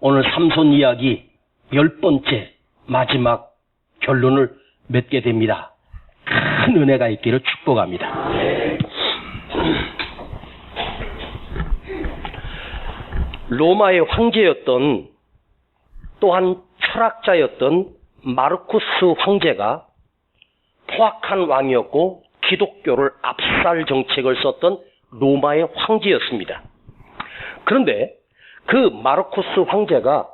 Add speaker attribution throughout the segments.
Speaker 1: 오늘 삼손 이야기 10번째 마지막 결론을 맺게 됩니다. 큰 은혜가 있기를 축복합니다. 로마의 황제였던 또한 철학자였던 마르쿠스 황제가 포악한 왕이었고 기독교를 압살 정책을 썼던 로마의 황제였습니다. 그런데 그 마르쿠스 황제가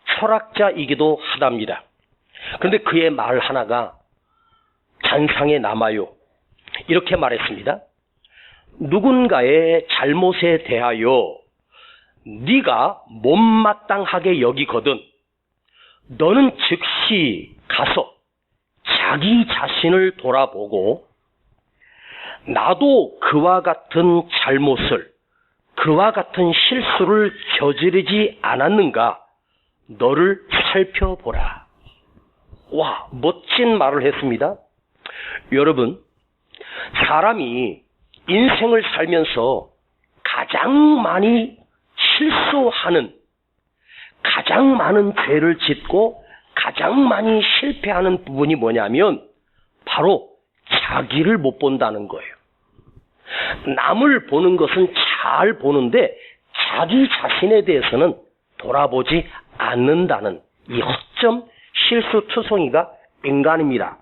Speaker 1: 철학자이기도 하답니다. 그런데 그의 말 하나가 잔상에 남아요. 이렇게 말했습니다. 누군가의 잘못에 대하여 네가 못마땅하게 여기거든 너는 즉시 가서 자기 자신을 돌아보고 나도 그와 같은 잘못을 그와 같은 실수를 저지르지 않았는가 너를 살펴보라. 와, 멋진 말을 했습니다. 여러분, 사람이 인생을 살면서 가장 많이 실수하는, 가장 많은 죄를 짓고 가장 많이 실패하는 부분이 뭐냐면 바로 자기를 못 본다는 거예요. 남을 보는 것은 잘 보는데 자기 자신에 대해서는 돌아보지 않는다는 이 허점 실수투성이가 인간입니다.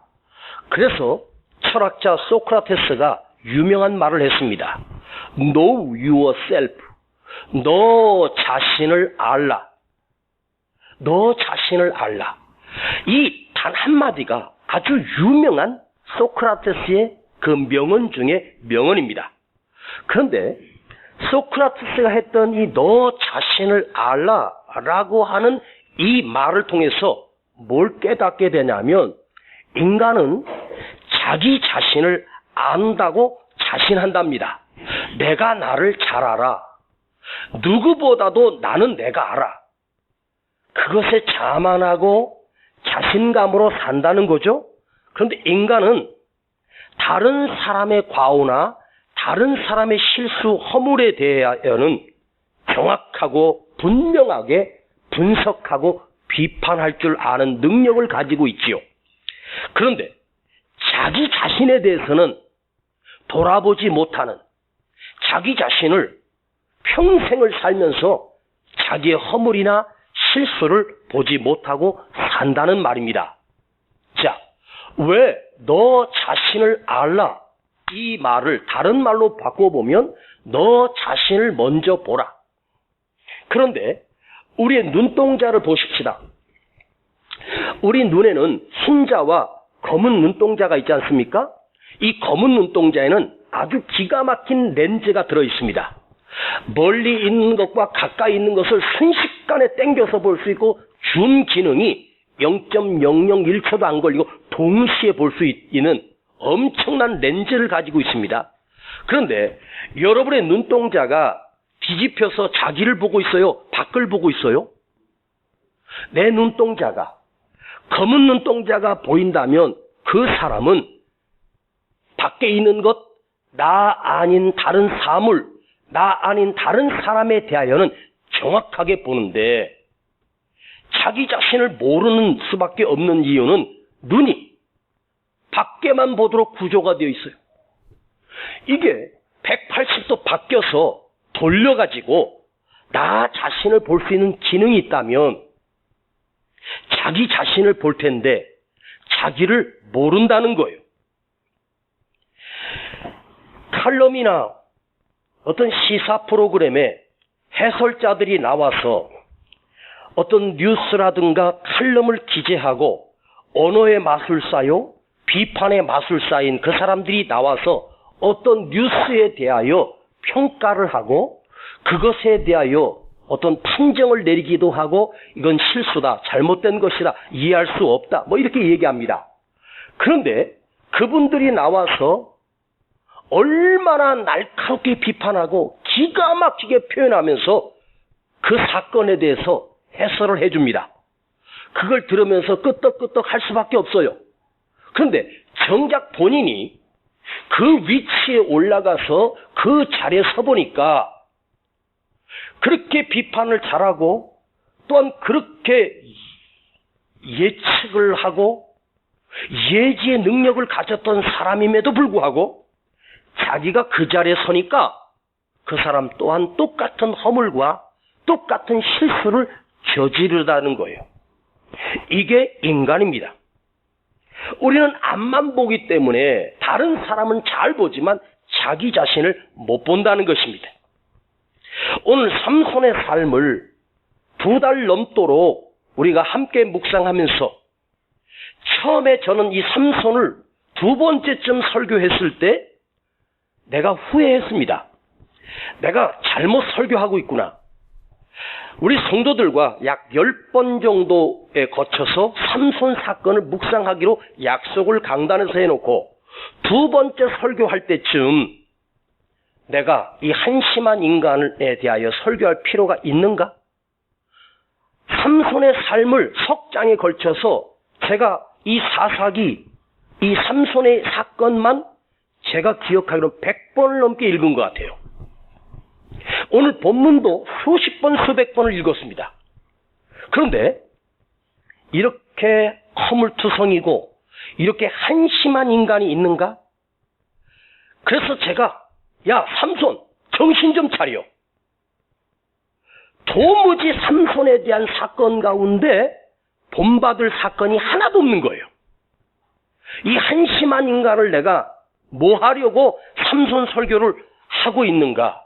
Speaker 1: 그래서 철학자 소크라테스가 유명한 말을 했습니다. Know yourself. 너 자신을 알라. 너 자신을 알라. 이 단 한마디가 아주 유명한 소크라테스의 그 명언 중에 명언입니다. 그런데 소크라테스가 했던 이 너 자신을 알라라고 하는 이 말을 통해서 뭘 깨닫게 되냐면 인간은 자기 자신을 안다고 자신한답니다. 내가 나를 잘 알아. 누구보다도 나는 내가 알아. 그것에 자만하고 자신감으로 산다는 거죠. 그런데 인간은 다른 사람의 과오나 다른 사람의 실수, 허물에 대하여는 정확하고 분명하게 분석하고 비판할 줄 아는 능력을 가지고 있지요. 그런데 자기 자신에 대해서는 돌아보지 못하는, 자기 자신을 평생을 살면서 자기의 허물이나 실수를 보지 못하고 산다는 말입니다. 자, 왜 너 자신을 알라? 이 말을 다른 말로 바꿔보면 너 자신을 먼저 보라. 그런데 우리의 눈동자를 보십시다. 우리 눈에는 흰자와 검은 눈동자가 있지 않습니까? 이 검은 눈동자에는 아주 기가 막힌 렌즈가 들어있습니다. 멀리 있는 것과 가까이 있는 것을 순식간에 당겨서 볼 수 있고 줌 기능이 0.001초도 안 걸리고 동시에 볼 수 있는 엄청난 렌즈를 가지고 있습니다. 그런데 여러분의 눈동자가 뒤집혀서 자기를 보고 있어요? 밖을 보고 있어요? 내 눈동자가 검은 눈동자가 보인다면 그 사람은 밖에 있는 것, 나 아닌 다른 사물, 나 아닌 다른 사람에 대하여는 정확하게 보는데 자기 자신을 모르는 수밖에 없는 이유는 눈이 밖에만 보도록 구조가 되어 있어요. 이게 180도 바뀌어서 돌려가지고 나 자신을 볼 수 있는 기능이 있다면 자기 자신을 볼 텐데 자기를 모른다는 거예요. 칼럼이나 어떤 시사 프로그램에 해설자들이 나와서 어떤 뉴스라든가 칼럼을 기재하고 언어의 마술사요, 비판의 마술사인 그 사람들이 나와서 어떤 뉴스에 대하여 평가를 하고 그것에 대하여 어떤 판정을 내리기도 하고 이건 실수다, 잘못된 것이다, 이해할 수 없다, 뭐 이렇게 얘기합니다. 그런데 그분들이 나와서 얼마나 날카롭게 비판하고 기가 막히게 표현하면서 그 사건에 대해서 해설을 해줍니다. 그걸 들으면서 끄떡끄떡 할 수밖에 없어요. 그런데 정작 본인이 그 위치에 올라가서 그 자리에 서보니까 그렇게 비판을 잘하고 또한 그렇게 예측을 하고 예지의 능력을 가졌던 사람임에도 불구하고 자기가 그 자리에 서니까 그 사람 또한 똑같은 허물과 똑같은 실수를 저지르다는 거예요. 이게 인간입니다. 우리는 앞만 보기 때문에 다른 사람은 잘 보지만 자기 자신을 못 본다는 것입니다. 오늘 삼손의 삶을 2달 넘도록 우리가 함께 묵상하면서 처음에 저는 이 삼손을 2번째쯤 설교했을 때 내가 후회했습니다. 내가 잘못 설교하고 있구나. 우리 성도들과 약 10번 정도에 거쳐서 삼손 사건을 묵상하기로 약속을 강단에서 해놓고 2번째 설교할 때쯤 내가 이 한심한 인간에 대하여 설교할 필요가 있는가? 삼손의 삶을 석 장에 걸쳐서 제가 이 사사기, 이 삼손의 사건만 제가 기억하기로 100번을 넘게 읽은 것 같아요. 오늘 본문도 수십 번, 수백 번을 읽었습니다. 그런데 이렇게 허물투성이고 이렇게 한심한 인간이 있는가? 그래서 제가 야 삼손 정신 좀 차려. 도무지 삼손에 대한 사건 가운데 본받을 사건이 하나도 없는 거예요. 이 한심한 인간을 내가 뭐 하려고 삼손 설교를 하고 있는가?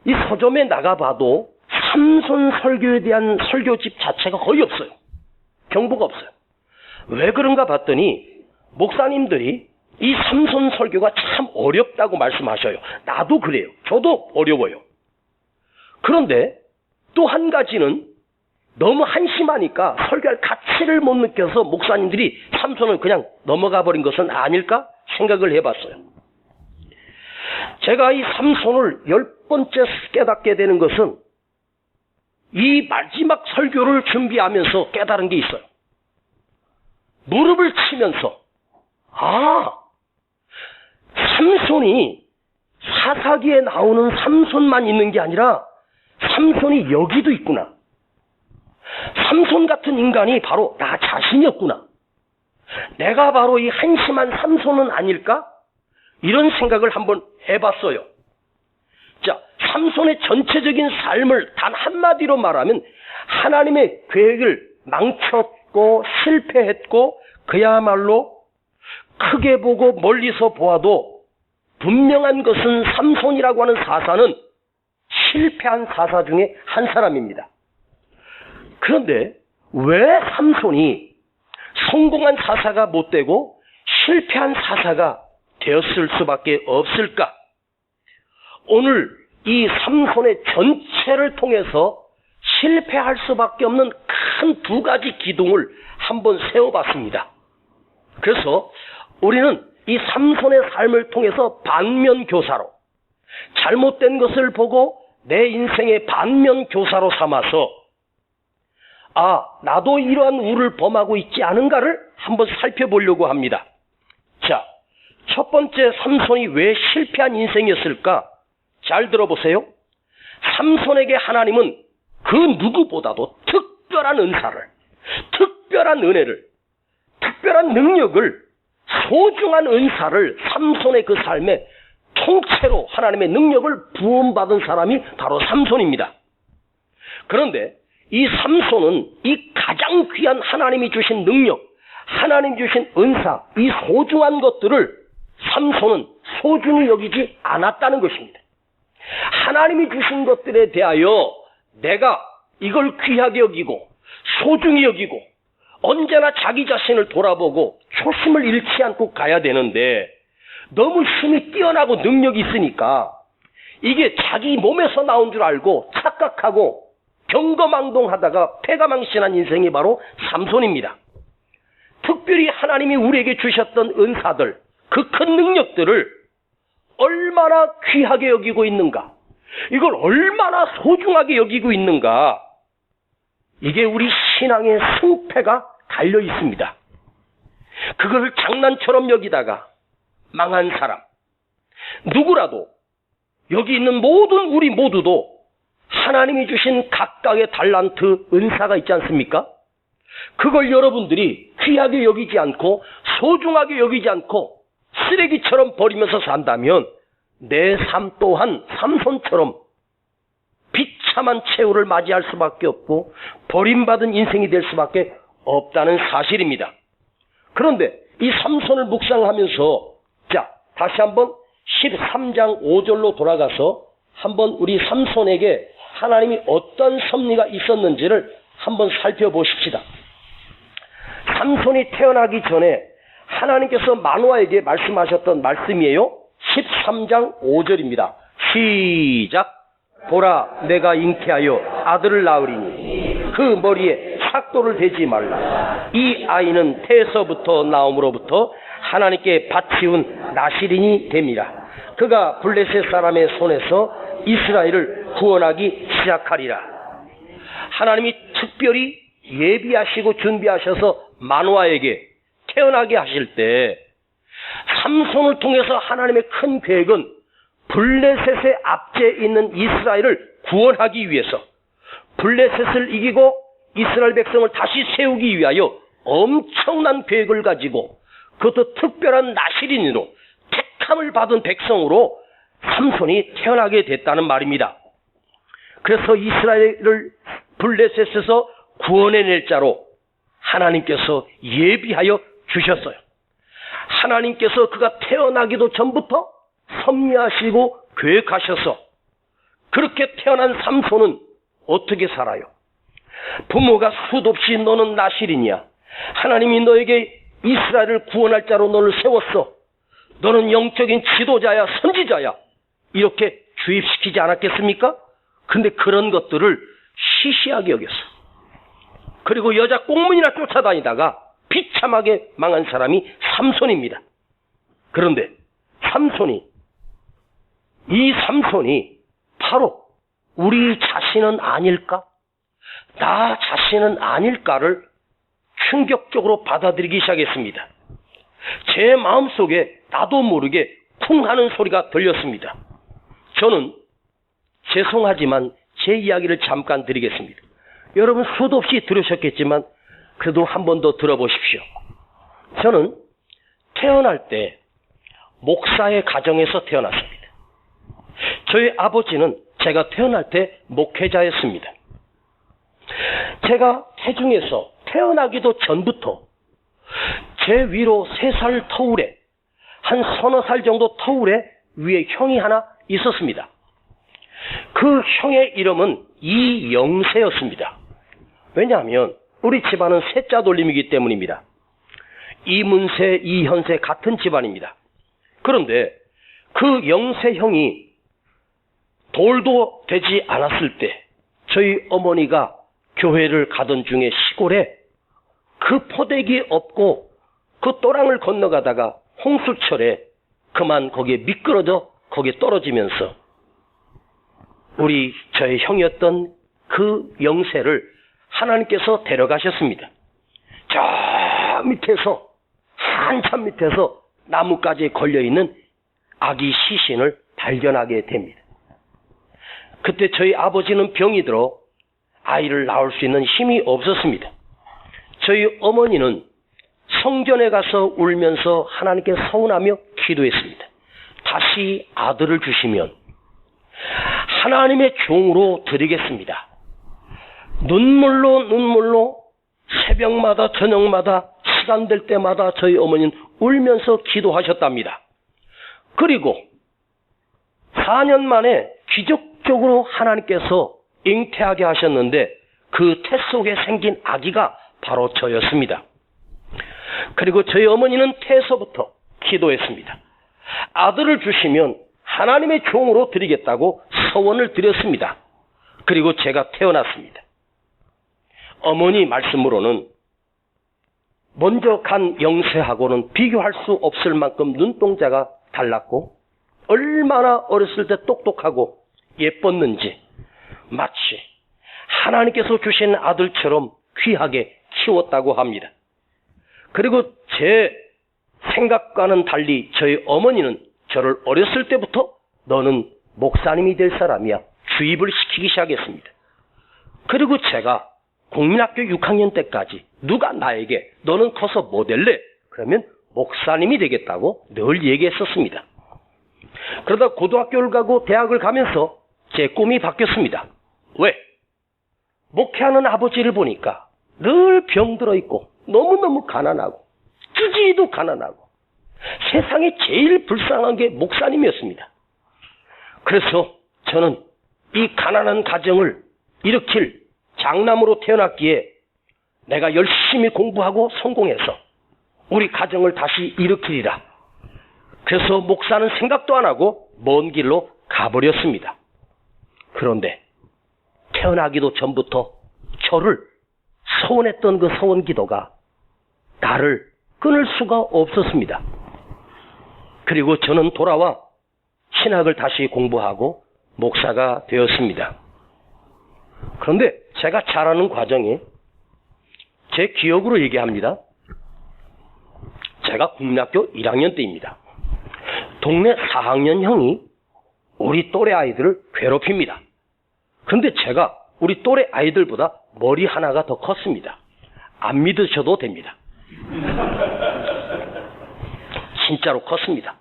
Speaker 1: 이 서점에 나가봐도 삼손 설교에 대한 설교집 자체가 거의 없어요. 경보가 없어요. 왜 그런가 봤더니 목사님들이 이 삼손 설교가 참 어렵다고 말씀하셔요. 나도 그래요. 저도 어려워요. 그런데 또 한 가지는 너무 한심하니까 설교할 가치를 못 느껴서 목사님들이 삼손을 그냥 넘어가 버린 것은 아닐까 생각을 해봤어요. 제가 이 삼손을 10번째 깨닫게 되는 것은 이 마지막 설교를 준비하면서 깨달은 게 있어요. 무릎을 치면서 삼손이 사사기에 나오는 삼손만 있는 게 아니라 삼손이 여기도 있구나. 삼손 같은 인간이 바로 나 자신이었구나. 내가 바로 이 한심한 삼손은 아닐까? 이런 생각을 한번 해봤어요. 자, 삼손의 전체적인 삶을 단 한마디로 말하면 하나님의 계획을 망쳤고 실패했고 그야말로 크게 보고 멀리서 보아도 분명한 것은 삼손이라고 하는 사사는 실패한 사사 중에 한 사람입니다. 그런데 왜 삼손이 성공한 사사가 못 되고 실패한 사사가 되었을 수밖에 없을까? 오늘 이 삼손의 전체를 통해서 실패할 수밖에 없는 큰 2가지 기둥을 한번 세워봤습니다. 그래서 우리는 이 삼손의 삶을 통해서 반면교사로 잘못된 것을 보고 내 인생의 반면교사로 삼아서 나도 이러한 우를 범하고 있지 않은가를 한번 살펴보려고 합니다. 자, 첫 번째 삼손이 왜 실패한 인생이었을까? 잘 들어보세요. 삼손에게 하나님은 그 누구보다도 특별한 은사를, 특별한 은혜를, 특별한 능력을, 소중한 은사를 삼손의 그 삶에 통째로 하나님의 능력을 부음받은 사람이 바로 삼손입니다. 그런데 이 삼손은 이 가장 귀한 하나님이 주신 능력, 하나님 주신 은사, 이 소중한 것들을 삼손은 소중히 여기지 않았다는 것입니다. 하나님이 주신 것들에 대하여 내가 이걸 귀하게 여기고 소중히 여기고 언제나 자기 자신을 돌아보고 초심을 잃지 않고 가야 되는데 너무 힘이 뛰어나고 능력이 있으니까 이게 자기 몸에서 나온 줄 알고 착각하고 경거망동하다가 패가망신한 인생이 바로 삼손입니다. 특별히 하나님이 우리에게 주셨던 은사들, 그 큰 능력들을 얼마나 귀하게 여기고 있는가, 이걸 얼마나 소중하게 여기고 있는가, 이게 우리 신앙의 승패가 달려 있습니다. 그걸 장난처럼 여기다가 망한 사람, 누구라도 여기 있는 모든 우리 모두도 하나님이 주신 각각의 달란트, 은사가 있지 않습니까? 그걸 여러분들이 귀하게 여기지 않고 소중하게 여기지 않고 쓰레기처럼 버리면서 산다면 내 삶 또한 삼손처럼 비참한 최후를 맞이할 수밖에 없고 버림받은 인생이 될 수밖에 없다는 사실입니다. 그런데 이 삼손을 묵상하면서 자, 다시 한번 13장 5절로 돌아가서 한번 우리 삼손에게 하나님이 어떤 섭리가 있었는지를 한번 살펴보십시다. 삼손이 태어나기 전에 하나님께서 마노아에게 말씀하셨던 말씀이에요. 13장 5절입니다. 시작. 보라, 내가 잉태하여 아들을 낳으리니 그 머리에 삭도를 대지 말라. 이 아이는 태에서부터 나옴으로부터 하나님께 바치운 나실인이 됨이라. 그가 블레셋 사람의 손에서 이스라엘을 구원하기 시작하리라. 하나님이 특별히 예비하시고 준비하셔서 마노아에게 태어나게 하실 때 삼손을 통해서 하나님의 큰 계획은 블레셋의 압제에 있는 이스라엘을 구원하기 위해서 블레셋을 이기고 이스라엘 백성을 다시 세우기 위하여 엄청난 계획을 가지고 그것도 특별한 나실인으로 택함을 받은 백성으로 삼손이 태어나게 됐다는 말입니다. 그래서 이스라엘을 블레셋에서 구원해낼 자로 하나님께서 예비하여 주셨어요. 하나님께서 그가 태어나기도 전부터 섭리하시고 계획하셔서 그렇게 태어난 삼손은 어떻게 살아요? 부모가 수도 없이 너는 나실이냐? 하나님이 너에게 이스라엘을 구원할 자로 너를 세웠어. 너는 영적인 지도자야, 선지자야. 이렇게 주입시키지 않았겠습니까? 근데 그런 것들을 시시하게 여겼어. 그리고 여자 꽁문이나 쫓아다니다가 비참하게 망한 사람이 삼손입니다. 그런데 이 삼손이 바로 우리 자신은 아닐까? 나 자신은 아닐까를 충격적으로 받아들이기 시작했습니다. 제 마음속에 나도 모르게 쿵 하는 소리가 들렸습니다. 저는 죄송하지만 제 이야기를 잠깐 드리겠습니다. 여러분 수도 없이 들으셨겠지만 그래도 한 번 더 들어보십시오. 저는 태어날 때 목사의 가정에서 태어났습니다. 저희 아버지는 제가 태어날 때 목회자였습니다. 제가 태중에서 태어나기도 전부터 제 위로 3살 터울에 한 서너 살 정도 터울에 위에 형이 하나 있었습니다. 그 형의 이름은 이영세였습니다. 왜냐하면 우리 집안은 세자 돌림이기 때문입니다. 이문세, 이현세 같은 집안입니다. 그런데 그 영세 형이 돌도 되지 않았을 때 저희 어머니가 교회를 가던 중에 시골에 그 포대기 없고 그 또랑을 건너가다가 홍수철에 그만 거기에 미끄러져 거기에 떨어지면서 저의 형이었던 그 영세를 하나님께서 데려가셨습니다. 저 밑에서 한참 밑에서 나뭇가지에 걸려있는 아기 시신을 발견하게 됩니다. 그때 저희 아버지는 병이 들어 아이를 낳을 수 있는 힘이 없었습니다. 저희 어머니는 성전에 가서 울면서 하나님께 서운하며 기도했습니다. 다시 아들을 주시면 하나님의 종으로 드리겠습니다. 눈물로 새벽마다 저녁마다 시간 될 때마다 저희 어머니는 울면서 기도하셨답니다. 그리고 4년 만에 기적적으로 하나님께서 잉태하게 하셨는데 그 태 속에 생긴 아기가 바로 저였습니다. 그리고 저희 어머니는 태에서부터 기도했습니다. 아들을 주시면 하나님의 종으로 드리겠다고 서원을 드렸습니다. 그리고 제가 태어났습니다. 어머니 말씀으로는 먼저 간 영세하고는 비교할 수 없을 만큼 눈동자가 달랐고 얼마나 어렸을 때 똑똑하고 예뻤는지 마치 하나님께서 주신 아들처럼 귀하게 키웠다고 합니다. 그리고 제 생각과는 달리 저희 어머니는 저를 어렸을 때부터 너는 목사님이 될 사람이야, 주입을 시키기 시작했습니다. 그리고 제가 국민학교 6학년 때까지 누가 나에게 너는 커서 뭐 될래? 그러면 목사님이 되겠다고 늘 얘기했었습니다. 그러다 고등학교를 가고 대학을 가면서 제 꿈이 바뀌었습니다. 왜? 목회하는 아버지를 보니까 늘 병들어 있고 너무너무 가난하고 찌지도 가난하고 세상에 제일 불쌍한 게 목사님이었습니다. 그래서 저는 이 가난한 가정을 일으킬 장남으로 태어났기에 내가 열심히 공부하고 성공해서 우리 가정을 다시 일으키리라. 그래서 목사는 생각도 안 하고 먼 길로 가버렸습니다. 그런데 태어나기도 전부터 저를 소원했던 그 소원 기도가 나를 끊을 수가 없었습니다. 그리고 저는 돌아와 신학을 다시 공부하고 목사가 되었습니다. 그런데 제가 자라는 과정이 제 기억으로 얘기합니다. 제가 국민학교 1학년 때입니다. 동네 4학년 형이 우리 또래 아이들을 괴롭힙니다. 그런데 제가 우리 또래 아이들보다 머리 하나가 더 컸습니다. 안 믿으셔도 됩니다. 진짜로 컸습니다.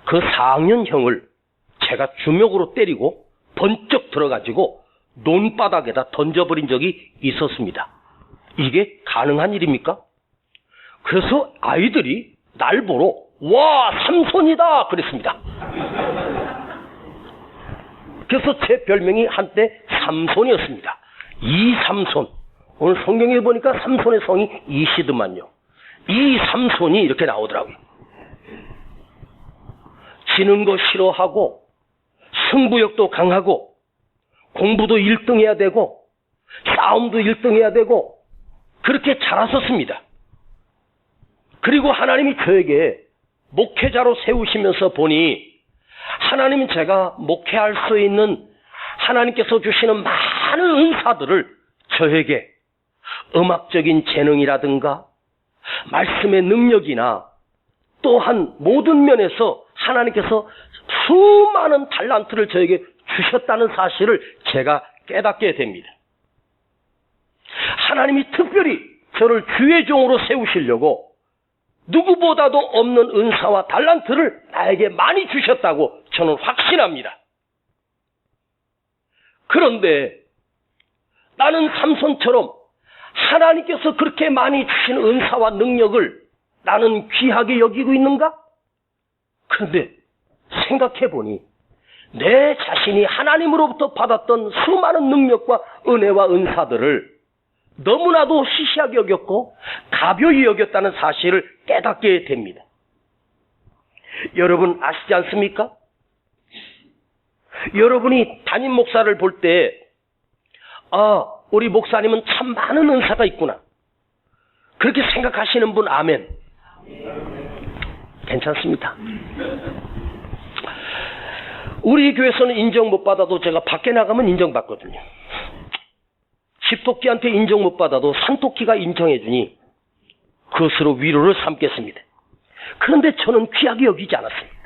Speaker 1: 그 4학년 형을 제가 주먹으로 때리고 번쩍 들어가지고 논바닥에다 던져버린 적이 있었습니다. 이게 가능한 일입니까? 그래서 아이들이 날 보러 와 삼손이다 그랬습니다. 그래서 제 별명이 한때 삼손이었습니다. 이삼손. 오늘 성경에 보니까 삼손의 성이 이시드만요. 이삼손이 이렇게 나오더라고요. 지는 거 싫어하고 승부욕도 강하고 공부도 1등 해야 되고 싸움도 1등 해야 되고 그렇게 자랐었습니다. 그리고 하나님이 저에게 목회자로 세우시면서 보니 하나님은 제가 목회할 수 있는 하나님께서 주시는 많은 은사들을 저에게 음악적인 재능이라든가 말씀의 능력이나 또한 모든 면에서 하나님께서 수많은 달란트를 저에게 주셨다는 사실을 제가 깨닫게 됩니다. 하나님이 특별히 저를 주의 종으로 세우시려고 누구보다도 없는 은사와 달란트를 나에게 많이 주셨다고 저는 확신합니다. 그런데 나는 삼손처럼 하나님께서 그렇게 많이 주신 은사와 능력을 나는 귀하게 여기고 있는가? 그런데 생각해보니 내 자신이 하나님으로부터 받았던 수많은 능력과 은혜와 은사들을 너무나도 시시하게 여겼고 가벼이 여겼다는 사실을 깨닫게 됩니다. 여러분 아시지 않습니까? 여러분이 담임 목사를 볼 때 우리 목사님은 참 많은 은사가 있구나 그렇게 생각하시는 분 아멘. 괜찮습니다. 우리 교회에서는 인정 못 받아도 제가 밖에 나가면 인정받거든요. 집토끼한테 인정 못 받아도 산토끼가 인정해주니 그것으로 위로를 삼겠습니다. 그런데 저는 귀하게 여기지 않았습니다.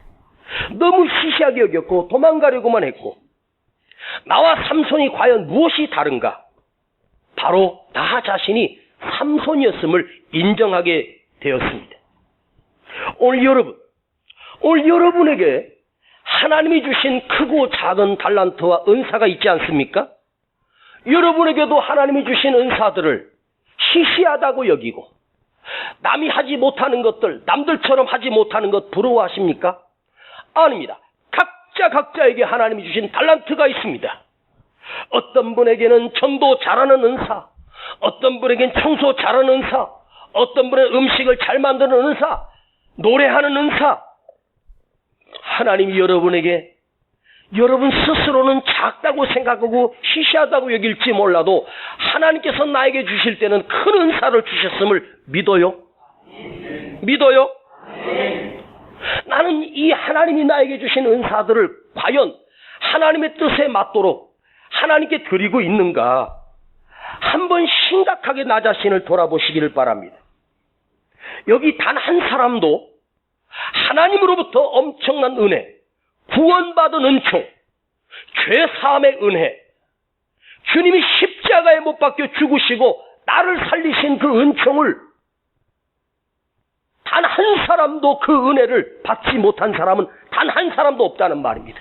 Speaker 1: 너무 시시하게 여겼고 도망가려고만 했고 나와 삼손이 과연 무엇이 다른가? 바로 나 자신이 삼손이었음을 인정하게 되었습니다. 오늘 여러분에게 하나님이 주신 크고 작은 달란트와 은사가 있지 않습니까? 여러분에게도 하나님이 주신 은사들을 시시하다고 여기고 남이 하지 못하는 것들, 남들처럼 하지 못하는 것 부러워하십니까? 아닙니다. 각자에게 하나님이 주신 달란트가 있습니다. 어떤 분에게는 전도 잘하는 은사, 어떤 분에게는 청소 잘하는 은사, 어떤 분은 음식을 잘 만드는 은사, 노래하는 은사. 하나님이 여러분에게 여러분 스스로는 작다고 생각하고 시시하다고 여길지 몰라도 하나님께서 나에게 주실 때는 큰 은사를 주셨음을 믿어요? 믿어요? 나는 이 하나님이 나에게 주신 은사들을 과연 하나님의 뜻에 맞도록 하나님께 드리고 있는가? 한번 심각하게 나 자신을 돌아보시기를 바랍니다. 여기 단 한 사람도 하나님으로부터 엄청난 은혜, 구원받은 은총, 죄사함의 은혜, 주님이 십자가에 못 박혀 죽으시고 나를 살리신 그 은총을 단 한 사람도 그 은혜를 받지 못한 사람은 단 한 사람도 없다는 말입니다.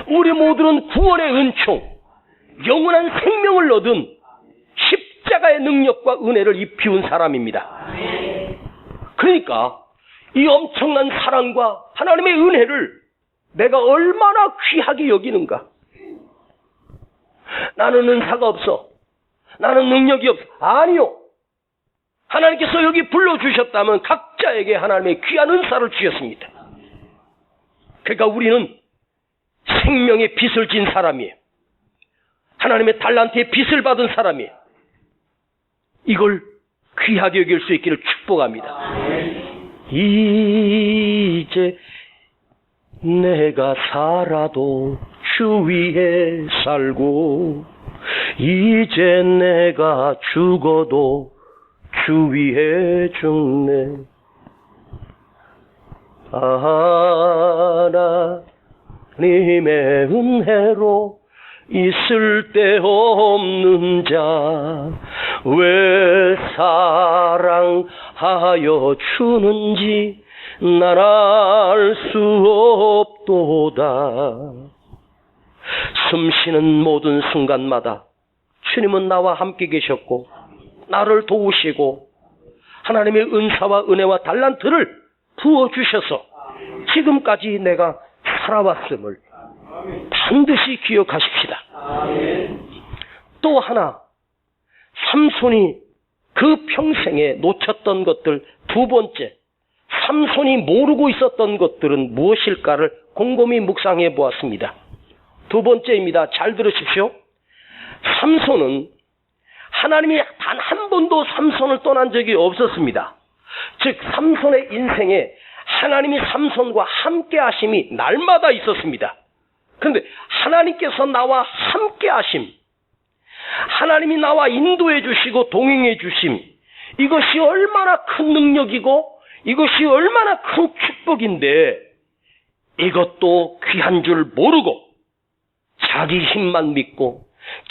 Speaker 1: 우리 모두는 구원의 은총, 영원한 생명을 얻은 십자가의 능력과 은혜를 입히운 사람입니다. 그러니까 이 엄청난 사랑과 하나님의 은혜를 내가 얼마나 귀하게 여기는가. 나는 은사가 없어, 나는 능력이 없어. 아니요, 하나님께서 여기 불러주셨다면 각자에게 하나님의 귀한 은사를 주셨습니다. 그러니까 우리는 생명의 빚을 진 사람이에요. 하나님의 달란트의 빚을 받은 사람이에요. 이걸 귀하게 여길 수 있기를 축복합니다. 이제 내가 살아도 주 위에 살고, 이제 내가 죽어도 주 위에 죽네. 하나님의 은혜로 있을 데 없는 자 왜 사랑하여 주는지 난 알 수 없도다. 숨쉬는 모든 순간마다 주님은 나와 함께 계셨고 나를 도우시고 하나님의 은사와 은혜와 달란트를 부어주셔서 지금까지 내가 살아왔음을 반드시 기억하십시다. 또 하나, 삼손이 그 평생에 놓쳤던 것들, 두 번째, 삼손이 모르고 있었던 것들은 무엇일까를 곰곰이 묵상해 보았습니다. 두 번째입니다. 잘 들으십시오. 삼손은 하나님이 단 한 번도 삼손을 떠난 적이 없었습니다. 즉 삼손의 인생에 하나님이 삼손과 함께 하심이 날마다 있었습니다. 그런데 하나님께서 나와 함께 하심, 하나님이 나와 인도해 주시고 동행해 주심, 이것이 얼마나 큰 능력이고 이것이 얼마나 큰 축복인데 이것도 귀한 줄 모르고 자기 힘만 믿고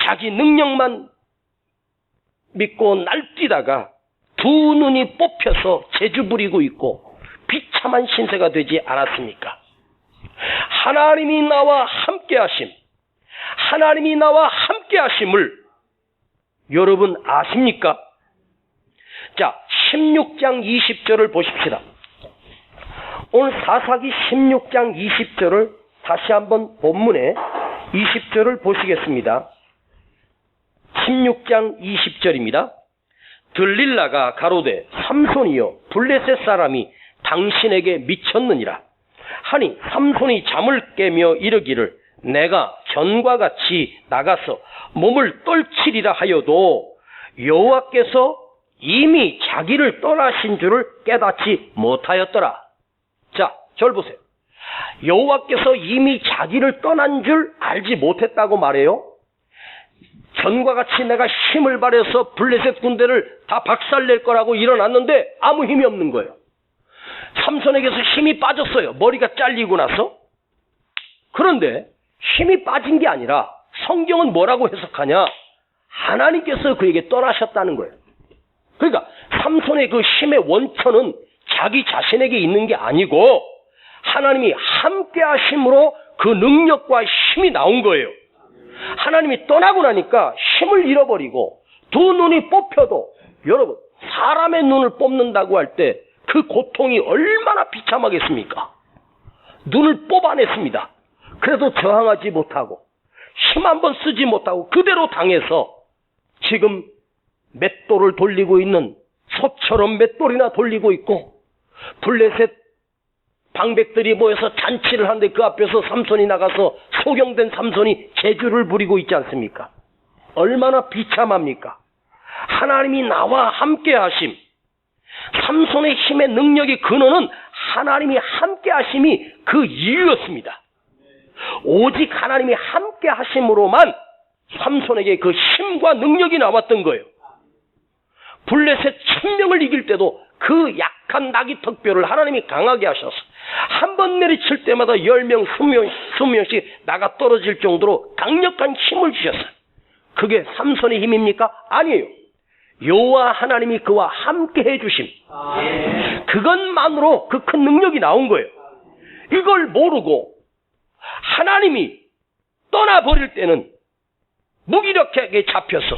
Speaker 1: 자기 능력만 믿고 날뛰다가 두 눈이 뽑혀서 재주 부리고 있고 비참한 신세가 되지 않았습니까? 하나님이 나와 함께 하심, 하나님이 나와 함께 하심을 여러분 아십니까? 자, 16장 20절을 보십시다. 오늘 사사기 16장 20절을 다시 한번 본문에 20절을 보시겠습니다. 16장 20절입니다. 들릴라가 가로되 삼손이여 블레셋 사람이 당신에게 미쳤느니라 하니 삼손이 잠을 깨며 이르기를 내가 전과 같이 나가서 몸을 떨치리라 하여도 여호와께서 이미 자기를 떠나신 줄을 깨닫지 못하였더라. 자, 절 보세요. 여호와께서 이미 자기를 떠난 줄 알지 못했다고 말해요. 전과 같이 내가 힘을 발해서 블레셋 군대를 다 박살낼 거라고 일어났는데 아무 힘이 없는 거예요. 삼손에게서 힘이 빠졌어요. 머리가 잘리고 나서. 그런데 힘이 빠진 게 아니라 성경은 뭐라고 해석하냐? 하나님께서 그에게 떠나셨다는 거예요. 그러니까 삼손의 그 힘의 원천은 자기 자신에게 있는 게 아니고 하나님이 함께 하심으로 그 능력과 힘이 나온 거예요. 하나님이 떠나고 나니까 힘을 잃어버리고 두 눈이 뽑혀도, 여러분 사람의 눈을 뽑는다고 할 때 그 고통이 얼마나 비참하겠습니까? 눈을 뽑아냈습니다. 그래도 저항하지 못하고 힘 한번 쓰지 못하고 그대로 당해서 지금 맷돌을 돌리고 있는 소처럼 맷돌이나 돌리고 있고 블레셋 방백들이 모여서 잔치를 하는데 그 앞에서 삼손이 나가서 소경된 삼손이 재주를 부리고 있지 않습니까? 얼마나 비참합니까? 하나님이 나와 함께 하심, 삼손의 힘의 능력의 근원은 하나님이 함께 하심이 그 이유였습니다. 오직 하나님이 함께 하심으로만 삼손에게 그 힘과 능력이 나왔던 거예요. 블레셋 1000명을 이길 때도 그 약한 나귀 턱뼈를 하나님이 강하게 하셔서 한 번 내리칠 때마다 10명, 20명씩 나가 떨어질 정도로 강력한 힘을 주셨어요. 그게 삼손의 힘입니까? 아니에요. 여호와 하나님이 그와 함께 해주심. 그것만으로 그 큰 능력이 나온 거예요. 이걸 모르고 하나님이 떠나버릴 때는 무기력하게 잡혀서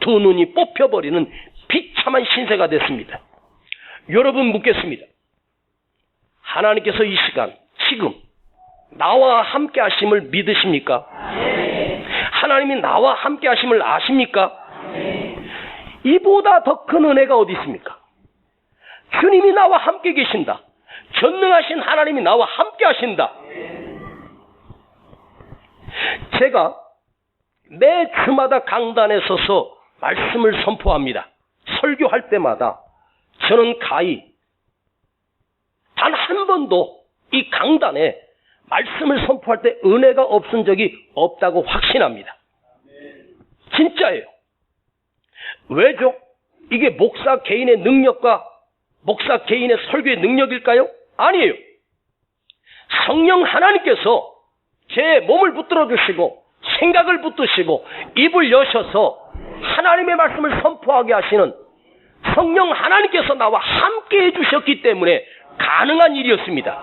Speaker 1: 두 눈이 뽑혀버리는 비참한 신세가 됐습니다. 여러분 묻겠습니다. 하나님께서 이 시간 지금 나와 함께 하심을 믿으십니까? 하나님이 나와 함께 하심을 아십니까? 이보다 더 큰 은혜가 어디 있습니까? 주님이 나와 함께 계신다. 전능하신 하나님이 나와 함께 하신다. 제가 매 주마다 강단에 서서 말씀을 선포합니다. 설교할 때마다 저는 가히 단 한 번도 이 강단에 말씀을 선포할 때 은혜가 없은 적이 없다고 확신합니다. 진짜예요. 왜죠? 이게 목사 개인의 능력과 목사 개인의 설교의 능력일까요? 아니에요. 성령 하나님께서 제 몸을 붙들어 주시고 생각을 붙드시고 입을 여셔서 하나님의 말씀을 선포하게 하시는 성령 하나님께서 나와 함께 해주셨기 때문에 가능한 일이었습니다.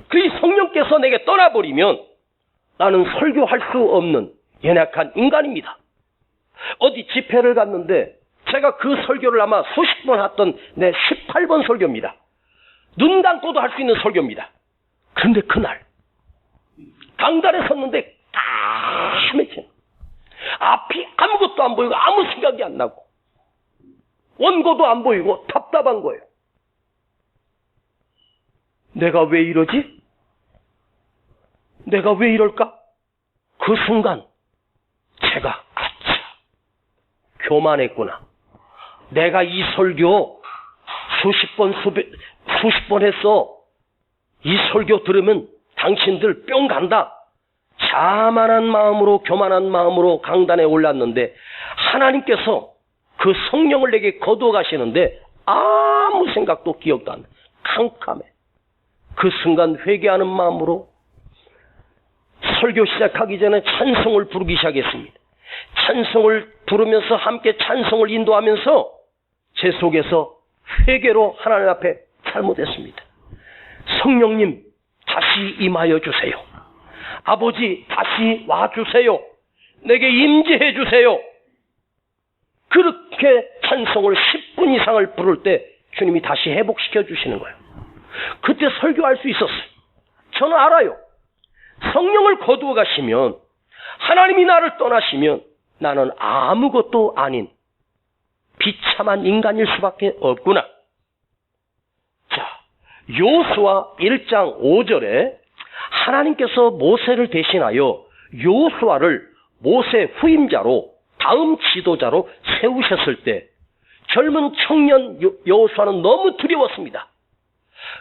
Speaker 1: 그 성령께서 내게 떠나버리면 나는 설교할 수 없는 연약한 인간입니다. 어디 집회를 갔는데 제가 그 설교를 아마 수십 번 했던 내 18번 설교입니다. 눈 감고도 할 수 있는 설교입니다. 그런데 그날 강단에 섰는데 까매진 앞이 아무것도 안 보이고 아무 생각이 안 나고 원고도 안 보이고 답답한 거예요. 내가 왜 이러지? 내가 왜 이럴까? 그 순간 제가 아차 교만했구나. 내가 이 설교 수십 번 했어. 이 설교 들으면 당신들 뿅 간다. 자만한 마음으로 교만한 마음으로 강단에 올랐는데 하나님께서 그 성령을 내게 거두어 가시는데 아무 생각도 기억도 안 나. 캄캄해. 그 순간 회개하는 마음으로 설교 시작하기 전에 찬송을 부르기 시작했습니다. 찬송을 부르면서 함께 찬송을 인도하면서 제 속에서 회개로 하나님 앞에 잘못했습니다. 성령님 다시 임하여 주세요. 아버지 다시 와주세요. 내게 임재해 주세요. 그렇게 찬송을 10분 이상을 부를 때 주님이 다시 회복시켜 주시는 거예요. 그때 설교할 수 있었어요. 저는 알아요. 성령을 거두어 가시면 하나님이 나를 떠나시면 나는 아무것도 아닌 비참한 인간일 수밖에 없구나. 자, 여호수아 1장 5절에 하나님께서 모세를 대신하여 여호수아를 모세 후임자로 다음 지도자로 세우셨을 때 젊은 청년 여호수아는 너무 두려웠습니다.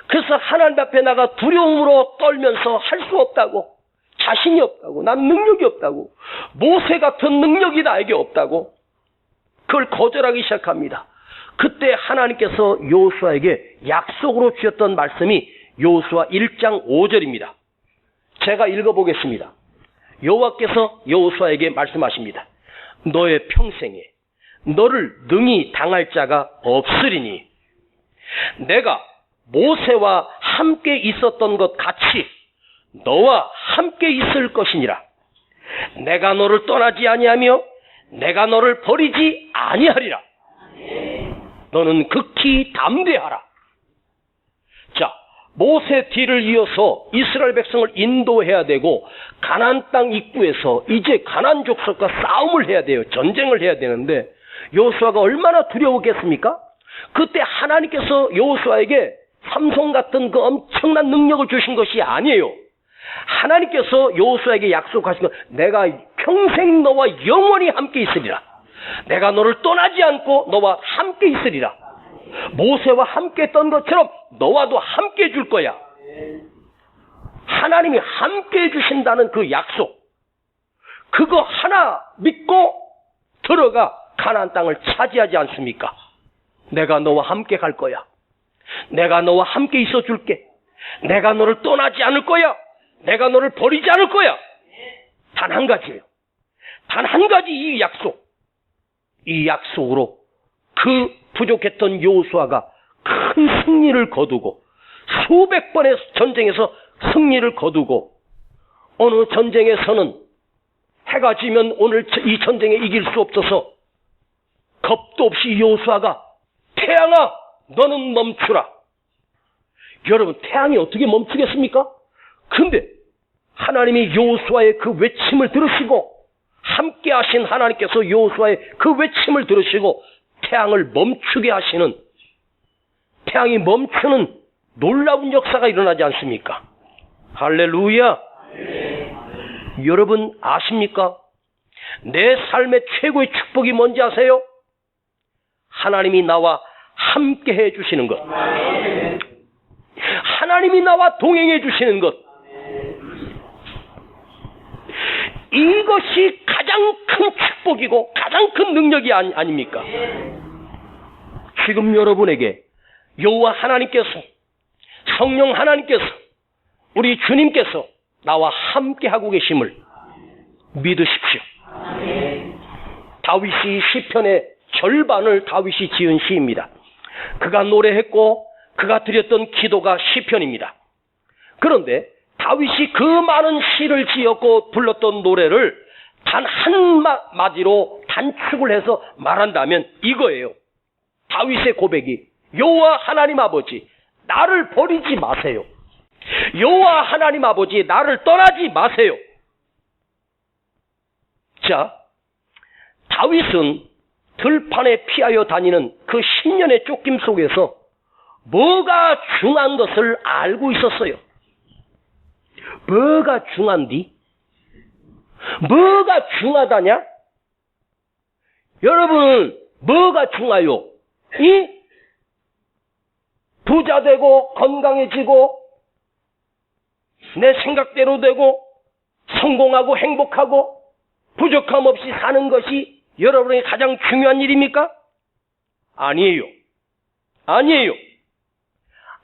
Speaker 1: 그래서 하나님 앞에 나가 두려움으로 떨면서 할 수 없다고, 자신이 없다고, 난 능력이 없다고, 모세 같은 능력이 나에게 없다고 그걸 거절하기 시작합니다. 그때 하나님께서 여호수아에게 약속으로 주셨던 말씀이 여호수아 1장 5절입니다. 제가 읽어보겠습니다. 여호와께서 여호수아에게 말씀하십니다. 너의 평생에 너를 능히 당할 자가 없으리니 내가 모세와 함께 있었던 것 같이 너와 함께 있을 것이니라. 내가 너를 떠나지 아니하며 내가 너를 버리지 아니하리라. 너는 극히 담대하라. 자, 모세 뒤를 이어서 이스라엘 백성을 인도해야 되고 가나안 땅 입구에서 이제 가나안 족속과 싸움을 해야 돼요. 전쟁을 해야 되는데 여호수아가 얼마나 두려웠겠습니까? 그때 하나님께서 여호수아에게 삼손 같은 그 엄청난 능력을 주신 것이 아니에요. 하나님께서 여호수아에게 약속하신 것, 내가 평생 너와 영원히 함께 있으리라. 내가 너를 떠나지 않고 너와 함께 있으리라. 모세와 함께 했던 것처럼 너와도 함께 해줄 거야. 하나님이 함께 해주신다는 그 약속, 그거 하나 믿고 들어가 가나안 땅을 차지하지 않습니까? 내가 너와 함께 갈 거야. 내가 너와 함께 있어 줄게. 내가 너를 떠나지 않을 거야. 내가 너를 버리지 않을 거야. 단 한 가지예요. 단 한 가지 이 약속. 이 약속으로 그 부족했던 여호수아가 큰 승리를 거두고 수백 번의 전쟁에서 승리를 거두고 어느 전쟁에서는 해가 지면 오늘 이 전쟁에 이길 수 없어서 겁도 없이 여호수아가 태양아 너는 멈추라. 여러분 태양이 어떻게 멈추겠습니까? 근데 하나님이 여호수아의 그 외침을 들으시고 함께 하신 하나님께서 여호수아의 그 외침을 들으시고 태양을 멈추게 하시는 태양이 멈추는 놀라운 역사가 일어나지 않습니까? 할렐루야. 여러분 아십니까? 내 삶의 최고의 축복이 뭔지 아세요? 하나님이 나와 함께 해주시는 것. 하나님이 나와 동행해 주시는 것. 이것이 가장 큰 축복이고 가장 큰 능력이 아닙니까? 지금 여러분에게 여호와 하나님께서 성령 하나님께서 우리 주님께서 나와 함께 하고 계심을 믿으십시오. 다윗이 시편의 절반을 다윗이 지은 시입니다. 그가 노래했고 그가 드렸던 기도가 시편입니다. 그런데 다윗이 그 많은 시를 지었고 불렀던 노래를 단 한마디로 단축을 해서 말한다면 이거예요. 다윗의 고백이 여호와 하나님 아버지 나를 버리지 마세요. 여호와 하나님 아버지 나를 떠나지 마세요. 자, 다윗은 들판에 피하여 다니는 그 10년의 쫓김 속에서 뭐가 중요한 것을 알고 있었어요. 뭐가 중요한디? 뭐가 중요하다냐? 여러분은 뭐가 중요해요? 이 부자 되고 건강해지고 내 생각대로 되고 성공하고 행복하고 부족함 없이 사는 것이 여러분에게 가장 중요한 일입니까? 아니에요. 아니에요.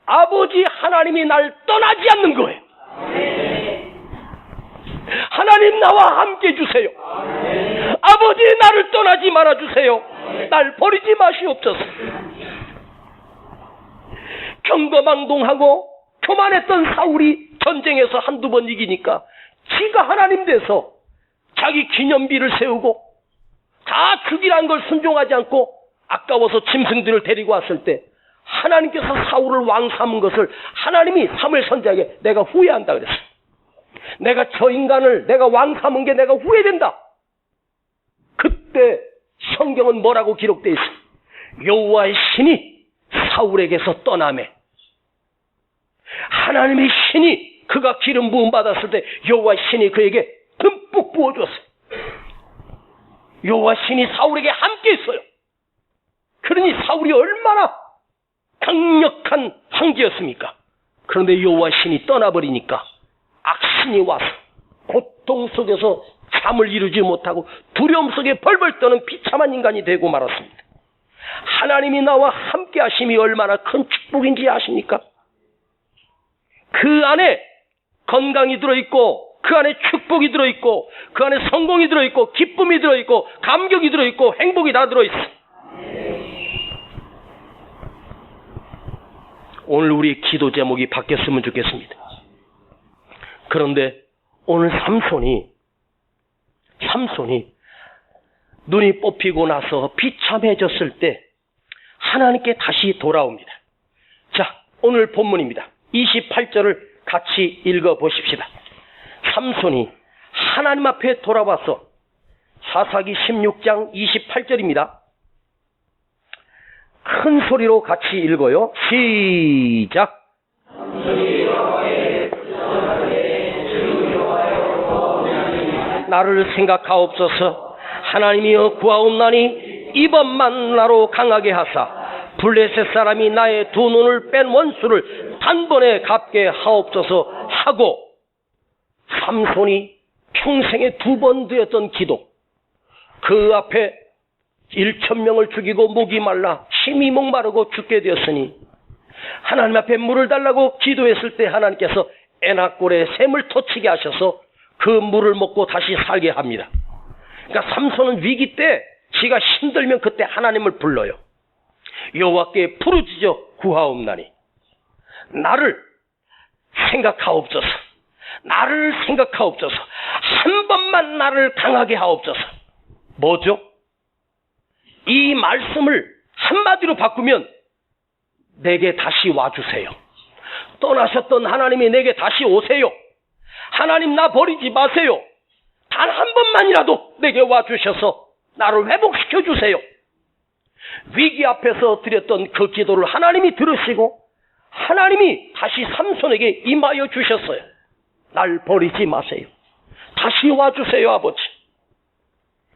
Speaker 1: 아버지 하나님이 날 떠나지 않는 거예요. 하나님 나와 함께 해주세요. 아버지 나를 떠나지 말아주세요. 날 버리지 마시옵소서. 경거망동하고 교만했던 사울이 전쟁에서 한두 번 이기니까 지가 하나님 돼서 자기 기념비를 세우고 다 죽이란 걸 순종하지 않고 아까워서 짐승들을 데리고 왔을 때 하나님께서 사울을 왕 삼은 것을 하나님이 사무엘 선지자에게 내가 후회한다 그랬어요. 내가 저 인간을 내가 왕 삼은 게 내가 후회된다. 그때 성경은 뭐라고 기록되어 있어요? 여호와의 신이 사울에게서 떠나매 하나님의 신이 그가 기름 부음 받았을 때 여호와의 신이 그에게 듬뿍 부어줬어요. 여호와 신이 사울에게 함께 있어요. 그러니 사울이 얼마나 강력한 황제였습니까? 그런데 여호와 신이 떠나버리니까 악신이 와서 고통 속에서 잠을 이루지 못하고 두려움 속에 벌벌 떠는 비참한 인간이 되고 말았습니다. 하나님이 나와 함께 하심이 얼마나 큰 축복인지 아십니까? 그 안에 건강이 들어있고 그 안에 축복이 들어있고 그 안에 성공이 들어있고 기쁨이 들어있고 감격이 들어있고 행복이 다 들어있어. 오늘 우리 기도 제목이 바뀌었으면 좋겠습니다. 그런데 오늘 삼손이 눈이 뽑히고 나서 비참해졌을 때 하나님께 다시 돌아옵니다. 자, 오늘 본문입니다. 28절을 같이 읽어보십시다. 삼손이 하나님 앞에 돌아와서 사사기 16장 28절입니다. 큰 소리로 같이 읽어요. 시작. 나를 생각하옵소서. 하나님이여 구하옵나니 이번만 나로 강하게 하사 블레셋 사람이 나의 두 눈을 뺀 원수를 단번에 갚게 하옵소서 하고 삼손이 평생에 두 번 드렸던 기도, 그 앞에 1,000명을 죽이고 목이 말라 힘이 목마르고 죽게 되었으니 하나님 앞에 물을 달라고 기도했을 때 하나님께서 에나골에 샘을 터치게 하셔서 그 물을 먹고 다시 살게 합니다. 그러니까 삼손은 위기 때 지가 힘들면 그때 하나님을 불러요. 여호와께 부르짖어 구하옵나니 나를 생각하옵소서. 나를 생각하옵소서. 한 번만 나를 강하게 하옵소서. 뭐죠? 이 말씀을 한마디로 바꾸면 내게 다시 와주세요. 떠나셨던 하나님이 내게 다시 오세요. 하나님 나 버리지 마세요. 단 한 번만이라도 내게 와주셔서 나를 회복시켜 주세요. 위기 앞에서 드렸던 그 기도를 하나님이 들으시고 하나님이 다시 삼손에게 임하여 주셨어요. 날 버리지 마세요. 다시 와주세요, 아버지.